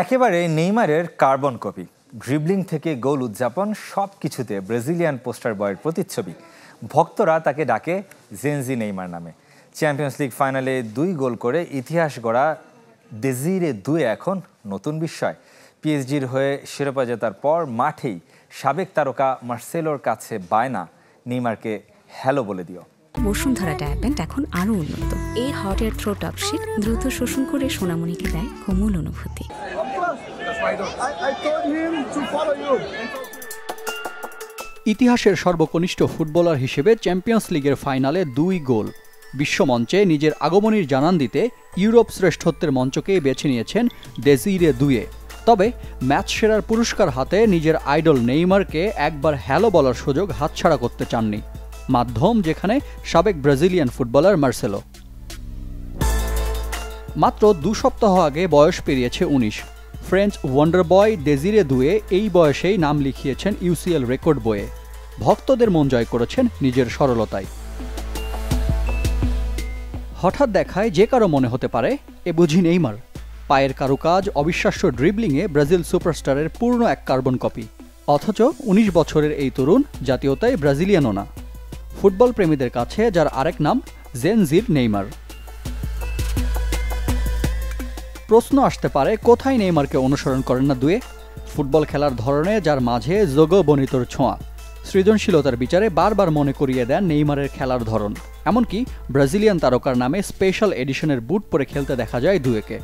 একেবারে নেইমারের carbon copy. Dribbling থেকে গোল উদযাপন সবকিছুতে ব্রাজিলিয়ান পোস্টার বয়ের প্রতিচ্ছবি। ভক্তরা তাকে ডাকে জেনজি নেইমার নামে। চ্যাম্পিয়ন্স লিগ ফাইনালে 2 গোল করে ইতিহাস গড়া দেজিরে দুয়ে এখন নতুন বিস্ময়। পিএসজির হয়ে শিরোপা জেতার পর মাঠেই সাবেক তারকা মার্সেলোর কাছে বায়না, নেইমারকে হ্যালো বলে দিও। বসুন্ধরা ডায়াপেন্ট এখন আরো উন্নত। এই hot air through top sheet দ্রুত শোষণ করে সোনামণিকে দেয় কোমল অনুভূতি। ইতিহাসের সর্বকনিষ্ঠ ফুটবলার হিসেবে চ্যাম্পিয়ন্স লিগের ফাইনালে 2 গোল। বিশ্বমঞ্চে নিজের আগমনীর জানান দিতে ইউরোপ শ্রেষ্ঠত্বের মঞ্চকেই বেছে নিয়েছেন দেজিরে দুয়ে। তবে ম্যাচ সেরার পুরস্কার হাতে নিজের আইডল নেইমারকে একবার হ্যালো বলার সুযোগ হাতছাড়া করতে চাননি মাধ্যম, যেখানে সাবেক ব্রাজিলিয়ান ফুটবলার মার্সেলো। মাত্র 2 সপ্তাহ আগে বয়স পেরিয়েছে 19। ফ্রেঞ্চ ওয়ান্ডার বয় দেজিরে দুয়ে এই বয়সেই নাম লিখিয়েছেন ইউসিএল রেকর্ড বইয়ে। ভক্তদের মন জয় করেছেন নিজের সরলতায়। হঠাৎ দেখায় যে কারো মনে হতে পারে এ বুঝি নেইমার। পায়ের কারুকাজ, অবিশ্বাস্য ড্রিবলিংয়ে ব্রাজিল সুপারস্টারের পূর্ণ এক কার্বন কপি। অথচ 19 বছরের এই তরুণ জাতীয়তায় ব্রাজিলিয়ানও না। ফুটবল প্রেমীদের কাছে যার আরেক নাম জেনজির নেইমার। প্রশ্ন আসতে পারে, কোথায় নেইমারকে অনুসরণ করেন না দুয়ে? ফুটবল খেলার ধরনে যার মাঝে যোগবনিতর ছোঁয়া, সৃজনশীলতার বিচারে বারবার মনে করিয়ে দেন নেইমারের খেলার ধরন। এমনকি ব্রাজিলিয়ান তারকার নামে স্পেশাল এডিশনের বুট পরে খেলতে দেখা যায় দুয়েকে।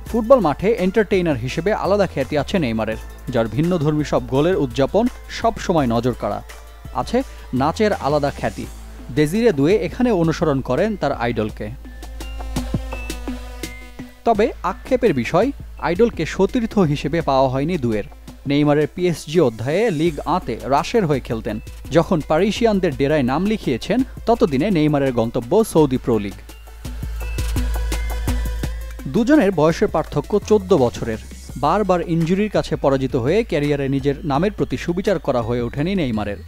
ফুটবল মাঠে এন্টারটেইনার হিসেবে আলাদা খ্যাতি আছে নেইমারের, যার ভিন্নধর্মী সব গোলের উদযাপন সব সময় নজর কাড়া। আছে নাচের আলাদা খ্যাতি। দেজিরে দুয়ে এখানে অনুসরণ করেন তার আইডলকে। তবে আক্ষেপের বিষয়, আইডলকে সতীর্থ হিসেবে পাওয়া হয়নি দুয়ের। নেইমারের পিএসজি অধ্যায়ে লিগ আঁতে রাশের হয়ে খেলতেন। যখন প্যারিসিয়ানদের ডেরায় নাম লিখিয়েছেন, ততদিনে নেইমারের গন্তব্য সৌদি প্রো লিগ। দুজনের বয়সের পার্থক্য 14 বছরের। বারবার ইনজুরির কাছে পরাজিত হয়ে ক্যারিয়ারে নিজের নামের প্রতি সুবিচার করা হয়ে ওঠেনি নেইমারের।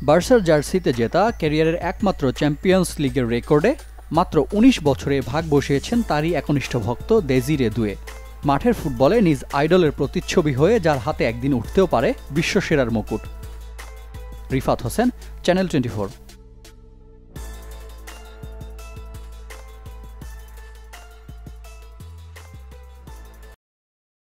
বার্সার জার্সিতে জেতা ক্যারিয়ারের একমাত্র চ্যাম্পিয়ন্স লিগের রেকর্ডে মাত্র 19 বছরে ভাগ বসিয়েছেন তারই একনিষ্ঠ ভক্ত দেজিরে দুয়ে। মাঠের ফুটবলে নিজ আইডলের প্রতিচ্ছবি হয়ে যার হাতে একদিন উঠতেও পারে বিশ্বসেরার মুকুট। রিফাত হোসেন, চ্যানেল 24।